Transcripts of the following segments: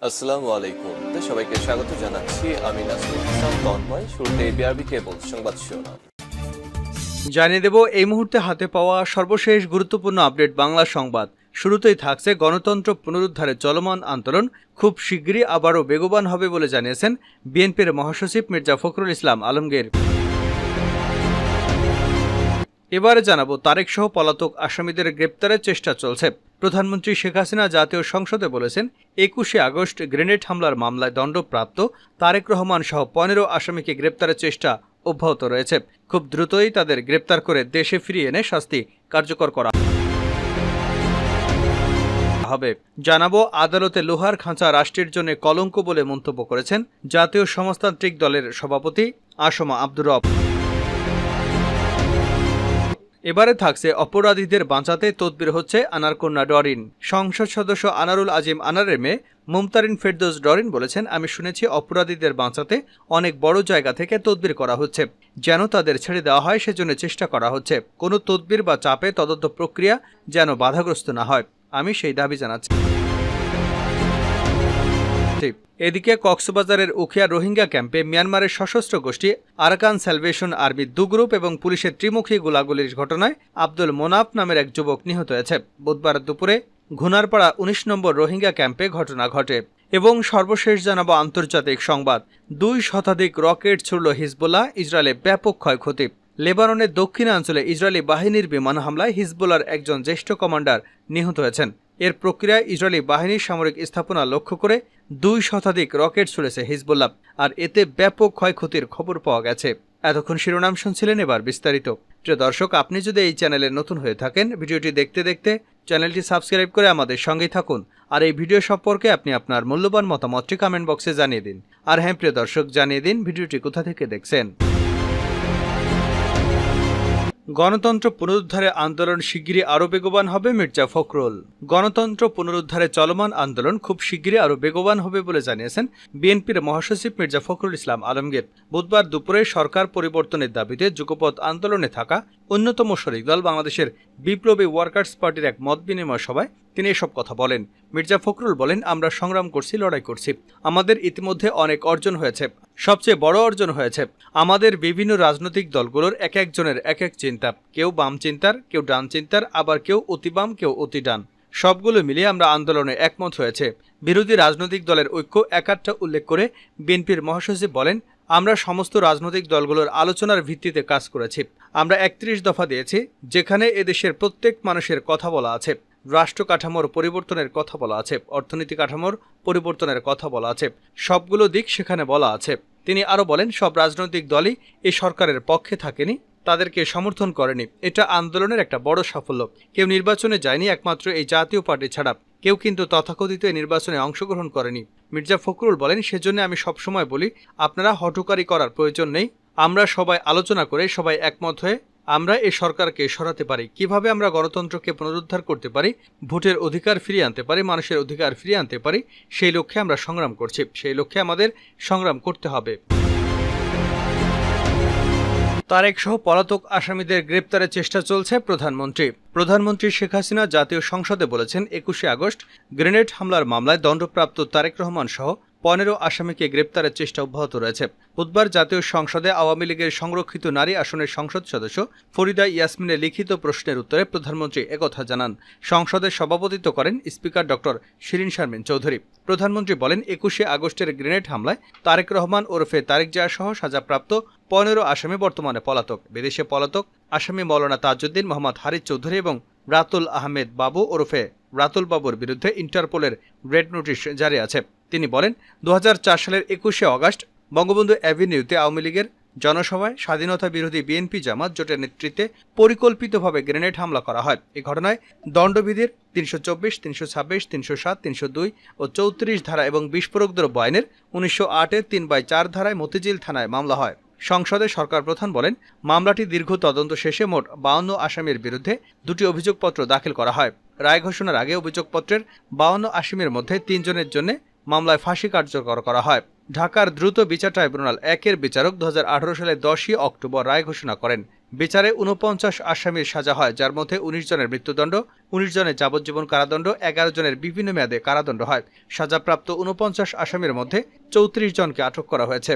আসসালামু আলাইকুম। সবাইকে স্বাগত জানাচ্ছি। আমি নাসরুল ইসলাম তন্ময়। শুরুতে বিআরবি কেবল সংবাদ শিরোনাম জানিয়ে দেব এই মুহূর্তে হাতে পাওয়া সর্বশেষ গুরুত্বপূর্ণ আপডেট বাংলা সংবাদ। শুরুতেই থাকছে গণতন্ত্র পুনরুদ্ধারে চলমান আন্দোলন খুব শিগগিরই আবারও বেগবান হবে বলে জানিয়েছেন বিএনপির মহাসচিব মির্জা ফখরুল ইসলাম আলমগীর। এবারে জানাবো তারেক সহ পলাতক আসামিদের গ্রেপ্তারের চেষ্টা চলছে। প্রধানমন্ত্রী শেখ হাসিনা জাতীয় সংসদে বলেছেন ২১শে আগস্ট গ্রেনেড হামলার মামলায় দণ্ডপ্রাপ্ত তারেক রহমান সহ ১৫ আসামিকে গ্রেপ্তারের চেষ্টা অব্যাহত রয়েছে। খুব দ্রুতই তাদের গ্রেপ্তার করে দেশে ফিরিয়ে এনে শাস্তি কার্যকর করা হবে। জানাবো আদালতে লোহার খাঁচা রাষ্ট্রের জন্য কলঙ্ক বলে মন্তব্য করেছেন জাতীয় সমাজতান্ত্রিক দলের সভাপতি আসমা আব্দুর রব। এবারে থাকছে অপরাধীদের বাঁচাতে তদবির হচ্ছে আনারকন্যা ডরিন। সংসদ সদস্য আনারুল আজিম আনারের মেয়ে মুমতারিন ফেরদৌস ডরিন বলেছেন, আমি শুনেছি অপরাধীদের বাঁচাতে অনেক বড় জায়গা থেকে তদবির করা হচ্ছে, যেন তাদের ছেড়ে দেওয়া হয় সেজন্য চেষ্টা করা হচ্ছে। কোনো তদবির বা চাপে তদন্ত প্রক্রিয়া যেন বাধাগ্রস্ত না হয়, আমি সেই দাবি জানাচ্ছি। এদিকে কক্সবাজারের উখিয়া রোহিঙ্গা ক্যাম্পে মিয়ানমারের সশস্ত্র গোষ্ঠী আরাকান স্যালভেশন আর্মির ২ গ্রুপ এবং পুলিশের ত্রিমুখী গোলাগুলির ঘটনায় আব্দুল মোনাফ নামের এক যুবক নিহত হয়েছে। বুধবার দুপুরে ঘুনারপাড়া ১৯ নম্বর রোহিঙ্গা ক্যাম্পে ঘটনা ঘটে। এবং সর্বশেষ জানাবো আন্তর্জাতিক সংবাদ। ২ শতাধিক রকেট ছুড়ল হিজবুল্লাহ, ইসরায়েলে ব্যাপক ক্ষয়ক্ষতি। লেবাননের দক্ষিণাঞ্চলে ইসরায়েলি বাহিনীর বিমান হামলায় হিজবুল্লাহর একজন জ্যেষ্ঠ কমান্ডার নিহত হয়েছেন। এর প্রক্রিয়ায় ইসরায়েলি বাহিনীর সামরিক স্থাপনা লক্ষ্য করে ২ শতাধিক রকেট ছুড়েছে হিজবুল্লাহ, আর এতে ব্যাপক ক্ষয়ক্ষতির খবর পাওয়া গেছে। এতক্ষণ শিরোনাম শুনছিলেন, এবার বিস্তারিত। প্রিয় দর্শক, আপনি যদি এই চ্যানেলে নতুন হয়ে থাকেন, ভিডিওটি দেখতে দেখতে চ্যানেলটি সাবস্ক্রাইব করে আমাদের সঙ্গেই থাকুন। আর এই ভিডিও সম্পর্কে আপনি আপনার মূল্যবান মতামতটি কমেন্ট বক্সে জানিয়ে দিন। আর হ্যাঁ প্রিয় দর্শক, জানিয়ে দিন ভিডিওটি কোথা থেকে দেখছেন। গণতন্ত্র পুনরুদ্ধারে আন্দোলন শিগগিরই আরও বেগবান হবে মির্জা ফখরুল। গণতন্ত্র পুনরুদ্ধারে চলমান আন্দোলন খুব শিগগিরই আরও বেগবান হবে বলে জানিয়েছেন বিএনপির মহাসচিব মির্জা ফখরুল ইসলাম আলমগীর। বুধবার দুপুরে সরকার পরিবর্তনের দাবিতে যুগপৎ আন্দোলনে থাকা অন্যতম শরিক দল বাংলাদেশের বিপ্লবী ওয়ার্কার্স পার্টির এক মত বিনিময় সভায় তিনি এসব কথা বলেন। মির্জা ফখরুল বলেন, আমরা সংগ্রাম করছি, লড়াই করছি, আমাদের ইতিমধ্যে অনেক অর্জন হয়েছে। সবচেয়ে বড় অর্জন হয়েছে আমাদের বিভিন্ন রাজনৈতিক দলগুলোর এক একজনের এক এক চিন্তা, কেউ বাম চিন্তার, কেউ ডান চিন্তার, আবার কেউ অতি বাম, কেউ অতি ডান। সবগুলো মিলিয়ে আমরা আন্দোলনে একমত হয়েছে। বিরোধী রাজনৈতিক দলের ঐক্য একাট্টা উল্লেখ করে বিএনপির মহাসচিব বলেন, আমরা সমস্ত রাজনৈতিক দলগুলোর আলোচনার ভিত্তিতে কাজ করেছি। আমরা ৩১ দফা দিয়েছি, যেখানে এদেশের প্রত্যেক মানুষের কথা বলা আছে, রাষ্ট্র কাঠামোর পরিবর্তনের কথা বলা আছে, অর্থনীতি কাঠামোর পরিবর্তনের কথা বলা আছে, সবগুলো দিক সেখানে বলা আছে। তিনি আরও বলেন, সব রাজনৈতিক দলই এই সরকারের পক্ষে থাকেনি, তাদেরকে সমর্থন করেনি। এটা আন্দোলনের একটা বড় সাফল্য। কেউ নির্বাচনে যায়নি, একমাত্র এই জাতীয় পার্টি ছাড়া কেউ কিন্তু তথাকথিত নির্বাচনে অংশগ্রহণ করেনি। মির্জা ফখরুল বলেন, সেজন্য আমি সবসময় বলি, আপনারা হঠকারি করার প্রয়োজন নেই। আমরা সবাই আলোচনা করে সবাই একমত হয়ে আমরা এই সরকারকে সরাতে পারি। কিভাবে আমরা গণতন্ত্রকে পুনরুদ্ধার করতে পারি, ভোটের অধিকার ফিরিয়ে আনতে পারি, মানুষের অধিকার ফিরিয়ে আনতে পারি, সেই লক্ষ্যে আমরা সংগ্রাম করছি। সেই লক্ষ্যে আমাদের সংগ্রাম করতে হবে। তারেক সহ পলাতক আসামিদের গ্রেপ্তারের চেষ্টা চলছে। প্রধানমন্ত্রী শেখ হাসিনা জাতীয় সংসদে বলেছেন, ২১শে আগস্ট গ্রেনেড হামলার মামলায় দণ্ডপ্রাপ্ত তারেক রহমান সহ ১৫ আসামিকে গ্রেপ্তারের চেষ্টা অব্যাহত রয়েছে। বুধবার জাতীয় সংসদে আওয়ামী লীগের সংরক্ষিত নারী আসনের সংসদ সদস্য ফরিদা ইয়াসমিনের লিখিত প্রশ্নের উত্তরে প্রধানমন্ত্রী একথা জানান। সংসদে সভাপতিত্ব করেন স্পিকার ডক্টর শিরিন শারমিন চৌধুরী। প্রধানমন্ত্রী বলেন, ২১শে আগস্টের গ্রেনেড হামলায় তারেক রহমান ওরফে তারেক জিয়া সহ সাজাপ্রাপ্ত ১৫ আসামি বর্তমানে পলাতক। বিদেশে পলাতক আসামি মৌলানা তাজউদ্দিন, মোহাম্মদ হারিস চৌধুরী এবং রাতুল আহমেদ বাবু ওরফে রাতুল বাবুর বিরুদ্ধে ইন্টারপোলের রেড নোটিশ জারি আছে। তিনি বলেন, ২০০৪ সালের ২১শে আগস্ট বঙ্গবন্ধু অ্যাভিনিউতে আওয়ামী লীগের জনসভায় স্বাধীনতা বিরোধী বিএনপি জামাত জোটের নেতৃত্বে পরিকল্পিতভাবে গ্রেনেড হামলা করা হয়। এই ঘটনায় দণ্ডবিধির ৩২৪, ৩২৬, ৩০৭, ৩০২ ও ৩৪ ধারা এবং বিস্ফোরক দ্রব্য আইনের ১৯০৮-এর ৩/৪ ধারায় মতিঝিল থানায় মামলা হয়। সংসদে সরকার প্রধান বলেন, মামলাটি দীর্ঘ তদন্ত শেষে মোট ৫২ আসামির বিরুদ্ধে ২টি অভিযোগপত্র দাখিল করা হয়। রায় ঘোষণার আগে অভিযোগপত্রের ৫২ আসামির মধ্যে ৩ জনের জন্য মামলায় ফাঁসি কার্যকর করা হয়। ঢাকার দ্রুত বিচার ট্রাইব্যুনাল ১-এর বিচারক ২০১৮ সালের ১০ই অক্টোবর রায় ঘোষণা করেন। বিচারে ৪৯ আসামির সাজা হয়, যার মধ্যে ১৯ জনের মৃত্যুদণ্ড, ১৯ জনের যাবজ্জীবন কারাদণ্ড, ১১ জনের বিভিন্ন মেয়াদে কারাদণ্ড হয়। সাজাপ্রাপ্ত ৪৯ আসামির মধ্যে ৩৪ জনকে আটক করা হয়েছে।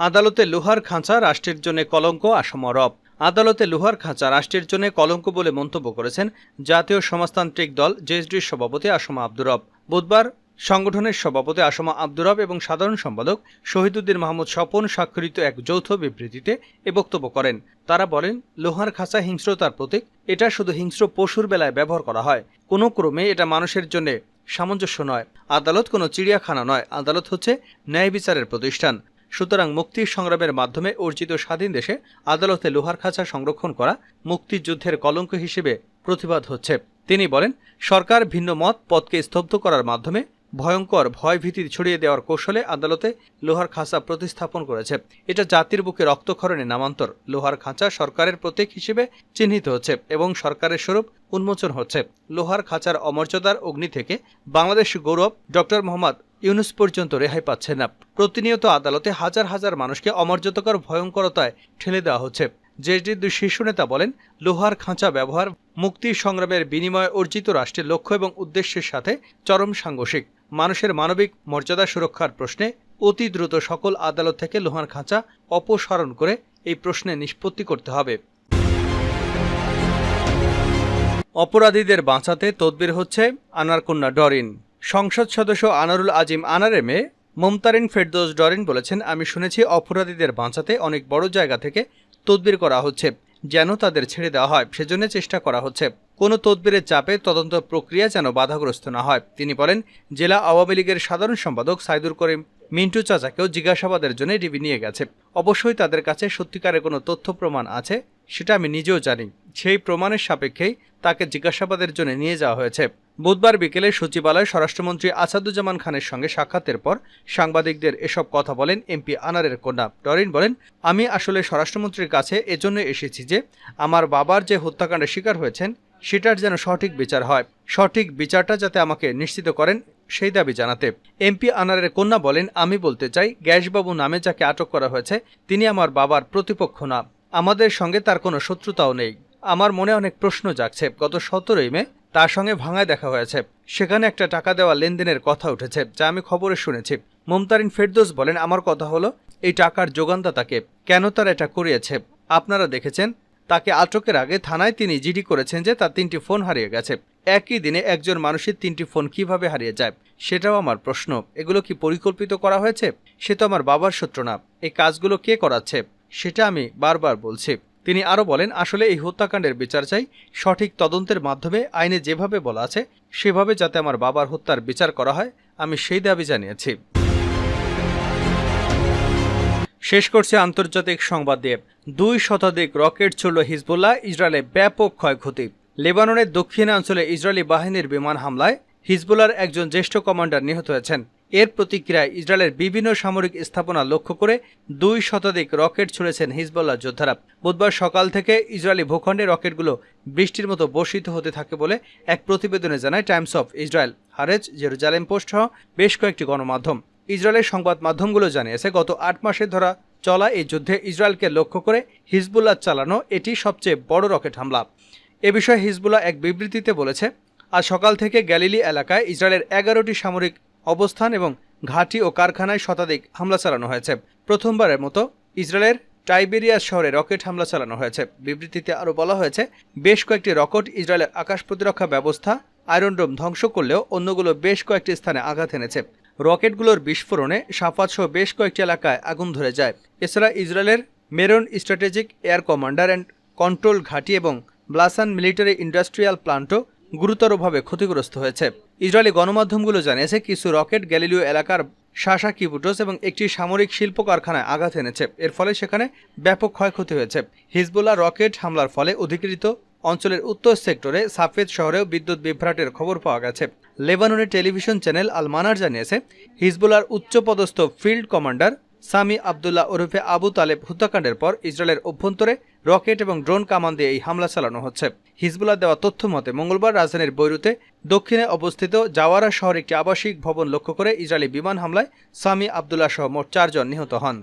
আদালতে লোহার খাঁচা রাষ্ট্রের জন্য কলঙ্ক, আসম রব। আদালতে লোহার খাঁচা রাষ্ট্রের জন্য কলঙ্ক বলে মন্তব্য করেছেন জাতীয় সমাজতান্ত্রিক দল জেএসডির সভাপতি আসম আব্দুর রব। বুধবার সংগঠনের সভাপতি আসম আব্দুর রব এবং সাধারণ সম্পাদক শহীদুদ্দিন মাহমুদ স্বপন স্বাক্ষরিত এক যৌথ বিবৃতিতে এ বক্তব্য করেন। তারা বলেন, লোহার খাঁচা হিংস্রতার প্রতীক। এটা শুধু হিংস্র পশুর বেলায় ব্যবহার করা হয়, কোনো ক্রমে এটা মানুষের জন্য সামঞ্জস্য নয়। আদালত কোনো চিড়িয়াখানা নয়, আদালত হচ্ছে ন্যায় বিচারের প্রতিষ্ঠান। সুতরাং মুক্তির সংগ্রামের মাধ্যমে অর্জিত স্বাধীন দেশে আদালতে লোহার খাঁচা সংরক্ষণ করা মুক্তিযুদ্ধের কলঙ্ক হিসেবে প্রতিবাদ হচ্ছে। তিনি বলেন, সরকার ভিন্ন মত পথকে স্তব্ধ করার মাধ্যমে ভয়ঙ্কর ভয়ভীতি ছড়িয়ে দেওয়ার কৌশলে আদালতে লোহার খাঁচা প্রতিস্থাপন করেছে। এটা জাতির বুকে রক্তক্ষরণে নামান্তর। লোহার খাঁচা সরকারের প্রতীক হিসেবে চিহ্নিত হচ্ছে এবং সরকারের স্বরূপ উন্মোচন হচ্ছে। লোহার খাঁচার অমর্যাদার অগ্নি থেকে বাংলাদেশ গৌরব ডক্টর মোহাম্মদ ইউনূস পর্যন্ত রেহাই পাচ্ছে না। প্রতিনিয়ত আদালতে হাজার হাজার মানুষকে অমর্যাদাকর ভয়ঙ্করতায় ঠেলে দেওয়া হচ্ছে। জেএসডির দুই শীর্ষ নেতা বলেন, লোহার খাঁচা ব্যবহার মুক্তির সংগ্রামের বিনিময়ে অর্জিত রাষ্ট্রের লক্ষ্য এবং উদ্দেশ্যের সাথে চরম সাংঘর্ষিক। মানুষের মানবিক মর্যাদা সুরক্ষার প্রশ্নে অতি দ্রুত সকল আদালত থেকে লোহার খাঁচা অপসারণ করে এই প্রশ্নে নিষ্পত্তি করতে হবে। অপরাধীদের বাঁচাতে তদবির হচ্ছে আনারকন্যা ডরিন। সংসদ সদস্য আনারুল আজিম আনারের মেয়ে মমতারিন ফেরদৌস ডরিন বলেছেন, আমি শুনেছি অপরাধীদের বাঁচাতে অনেক বড় জায়গা থেকে তদবির করা হচ্ছে, যেন তাদের ছেড়ে দেওয়া হয়, সেজন্য চেষ্টা করা হচ্ছে। কোনো তদবিরের চাপে তদন্ত প্রক্রিয়া যেন বাধাগ্রস্ত না হয়। তিনি বলেন, জেলা আওয়ামী লীগের সাধারণ সম্পাদক সাইদুর করিম মিন্টু চাচাকেও জিজ্ঞাসাবাদের জন্য ডিবি নিয়ে গেছে। অবশ্যই তাদের কাছে সত্যিকারের কোনো তথ্য প্রমাণ আছে, সেটা আমি নিজেও জানি। সেই প্রমাণের সাপেক্ষেই তাকে জিজ্ঞাসাবাদের জন্য নিয়ে যাওয়া হয়েছে। বুধবার বিকেলে সচিবালয়ে স্বরাষ্ট্রমন্ত্রী আসাদুজ্জামান খানের সঙ্গে সাক্ষাতের পর সাংবাদিকদের এসব কথা বলেন এমপি আনারের কন্যা ডরিন। বলেন, আমি আসলে স্বরাষ্ট্রমন্ত্রীর কাছে এজন্য এসেছি যে আমার বাবার যে হত্যাকাণ্ডের শিকার হয়েছেন সেটার যেন সঠিক বিচার হয়, সঠিক বিচারটা যাতে আমাকে নিশ্চিত করেন সেই দাবি জানাতে। এমপি আনারের কন্যা বলেন, আমি বলতে চাই, গ্যাসবাবু নামে যাকে আটক করা হয়েছে তিনি আমার বাবার প্রতিপক্ষ না, আমাদের সঙ্গে তার কোনো শত্রুতাও নেই। আমার মনে অনেক প্রশ্ন জাগছে। গত 17 মে তার সঙ্গে ভাঙায় দেখা হয়েছে, সেখানে একটা টাকা দেওয়া লেনদেনের কথা উঠেছে, যা আমি খবরে শুনেছি। মমতারিন ফেরদৌস বলেন, আমার কথা হলো এই টাকার যোগানদাতাকে, কেন তারা এটা করিয়েছে। আপনারা দেখেছেন তাকে আটকের আগে থানায় তিনি জিডি করেছেন যে তার 3টি ফোন হারিয়ে গেছে। একই দিনে একজন মানুষের 3টি ফোন কিভাবে হারিয়ে যায়, সেটাও আমার প্রশ্ন। এগুলো কি পরিকল্পিত করা হয়েছে? সে তো আমার বাবার শত্রু না। এই কাজগুলো কে করাচ্ছে সেটা আমি বারবার বলছি। তিনি আরও বলেন, আসলে এই হত্যাকাণ্ডের বিচার চাই, সঠিক তদন্তের মাধ্যমে আইনে যেভাবে বলা আছে সেভাবে যাতে আমার বাবার হত্যার বিচার করা হয়, আমি সেই দাবি জানিয়েছি। শেষ করছে আন্তর্জাতিক সংবাদ দিয়ে। 2 শতাধিক রকেট ছুড়ল হিজবুল্লাহ, ইসরায়েলে ব্যাপক ক্ষয়ক্ষতি। লেবাননের দক্ষিণাঞ্চলে ইসরায়েলি বাহিনীর বিমান হামলায় হিজবুল্লাহর একজন জ্যেষ্ঠ কমান্ডার নিহত হয়েছেন। এর প্রতিক্রিয়ায় ইসরায়েলের বিভিন্ন সামরিক স্থাপনা লক্ষ্য করে 2 শতাধিক রকেট ছুড়েছেন হিজবুল্লাহ যোদ্ধারা। বুধবার সকাল থেকে ইসরায়েলি ভূখণ্ডে রকেটগুলো বৃষ্টির মতো বর্ষিত হতে থাকে বলে এক প্রতিবেদনে জানায় Times of Israel, Haaretz, Jerusalem post সহ বেশ কয়েকটি গণমাধ্যম। ইসরায়েলের সংবাদ মাধ্যমগুলো জানিয়েছে, গত 8 মাসে ধরা চলা এই যুদ্ধে ইসরায়েলকে লক্ষ্য করে হিজবুল্লাহ চালানো এটি সবচেয়ে বড় রকেট হামলা। এ বিষয়ে হিজবুল্লাহ এক বিবৃতিতে বলেছে, আজ সকাল থেকে গ্যালিলি এলাকায় ইসরায়েলের 11টি সামরিক অবস্থান এবং ঘাঁটি ও কারখানায় শতাধিক হামলা চালানো হয়েছে। প্রথমবারের মতো ইসরায়েলের টাইবেরিয়াস শহরে রকেট হামলা চালানো হয়েছে। বিবৃতিতে আরও বলা হয়েছে, বেশ কয়েকটি রকেট ইসরায়েলের আকাশ প্রতিরক্ষা ব্যবস্থা আয়রন ডোম ধ্বংস করলেও অন্যগুলো বেশ কয়েকটি স্থানে আঘাত এনেছে। রকেটগুলোর বিস্ফোরণে সাফাত সহ বেশ কয়েকটি এলাকায় আগুন ধরে যায়। এছাড়া ইসরায়েলের maroon strategic air commander and control ঘাঁটি এবং ব্লাসান মিলিটারি ইন্ডাস্ট্রিয়াল প্লান্টও গুরুতরভাবে ক্ষতিগ্রস্ত হয়েছে। ইসরায়েলি গণমাধ্যমগুলো জানিয়েছে, কিছু রকেট গ্যালিলিও এলাকার শাসা কিবুটস এবং একটি সামরিক শিল্প কারখানায় আঘাত এনেছে। এর ফলে সেখানে ব্যাপক ক্ষয়ক্ষতি হয়েছে। হিজবুল্লাহ রকেট হামলার ফলে অধিকৃত অঞ্চলের উত্তর সেক্টরে সাফেদ শহরেও বিদ্যুৎ বিভ্রাটের খবর পাওয়া গেছে। লেবাননের টেলিভিশন চ্যানেল আল মানার জানিয়েছে, হিজবুল্লাহর উচ্চপদস্থ ফিল্ড কমান্ডার সামি আবদুল্লাহ ওরফে আবু তালেব হত্যাকাণ্ডের পর ইসরায়েলের অভ্যন্তরে রকেট এবং ড্রোন কামান দিয়ে এই হামলা চালানো হচ্ছে। হিজবুল্লাহ দেওয়া তথ্য মতে মঙ্গলবার রাজধানীর বৈরুতে দক্ষিণে অবস্থিত জাওয়ারা শহর একটি আবাসিক ভবন লক্ষ্য করে ইসরায়েলি বিমান হামলায় সামি আবদুল্লাহ সহ মোট 4 জন নিহত হন।